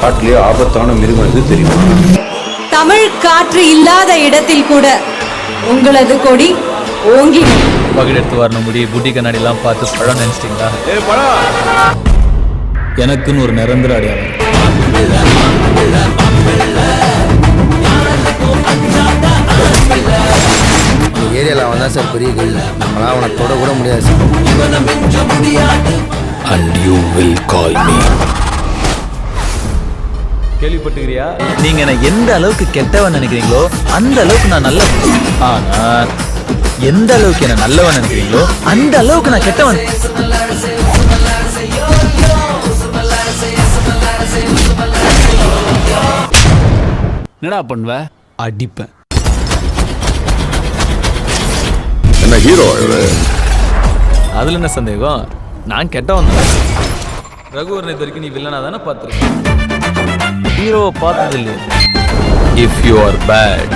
காட்டிலே ஆபத்தான மிருகம் எது தெரியுமா? தமிழ் காற்று இல்லாத இடத்தில் கூட உங்களது கொடி ஓங்கி பகட் எடுத்து வரணும் முடி புட்டி கண்ணாடி எல்லாம் பார்த்து பழம் நினைச்சிட்டீங்களா? எனக்குன்னு ஒரு நிரந்தர அடையாளம். ஏரியாவில் அவன் தான் சார் பெரிய கோயில், நம்மளாம் அவனை தொட கூட முடியாது sir. And you will call me. கேள்விப்பட்டுக்கிறியா? நீங்க என்ன எந்த அளவுக்கு கெட்டவன் நினைக்கிறீங்களோ அந்த அளவுக்கு நான் நல்லவன். ஆனா எந்த அளவுக்கு என்ன நல்லவன் நினைக்கிறீங்களோ அந்த அளவுக்கு நான் கெட்டவன். என்னடா பண்ணுவ? அடிப்பேன். என்ன ஹீரோ? அதுல என்ன சந்தேகம்? நான் கெட்டவன் தான். ரகுவரன் இது வரைக்கும் நீ வில்லனா தானே பார்த்துருக்கேன், ஹீரோவை பார்த்தது இல்லையே. If you are bad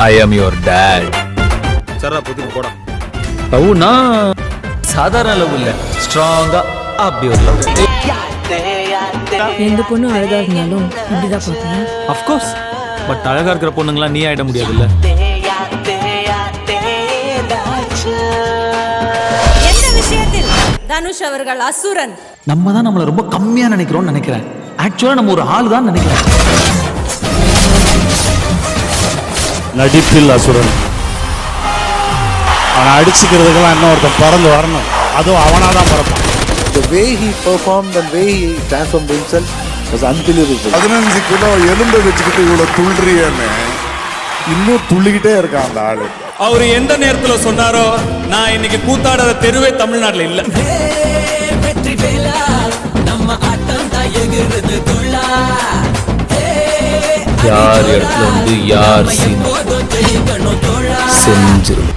I am your date. சரா புதுக்கு போடா. லவ்னா சாதாரண லவ் இல்ல, ஸ்ட்ராங்கா அப்படி ஒரு லவ். எந்த பொண்ணு அழகா இருந்தாலும் இப்படிதான் பார்ப்பேன். அஃப்கோர்ஸ், பட் அழகா இருக்கிற பொண்ணுங்களாம் நீ ஆயிட முடியாதுல்ல. எந்த விஷயத்தில் தனுஷ் அவர்கள் அசுரன்? நம்ம தான் நம்மளை ரொம்ப கம்மியா நினைக்கிறோம்னு நினைக்கிறேன். ஆக்சுவலா நம்ம ஒரு ஆள் தான் நினைக்கிறேன். நடிப்பில் அசுரன். அவனை அடிச்சுக்கிறதுக்கெல்லாம் இன்னும் ஒருத்தன் பறந்து வரணும், அதுவும் அவனாதான் பறப்பான். The way he performed and way he transformed himself was unbelievable. 15 kilo எலும்பை வச்சுக்கிட்டு இவ்வளவு துள்ளுறியன்னு இன்னும் துள்ளிக்கிட்டே இருக்கான் அந்த ஆளு. அவரு எந்த நேரத்துல சொன்னாரோ நான் இன்னைக்கு கூத்தாடாத தெருவே தமிழ்நாட்டுல இல்ல. யார் இடத்துல வந்து யார் சீன் செஞ்சிரும்.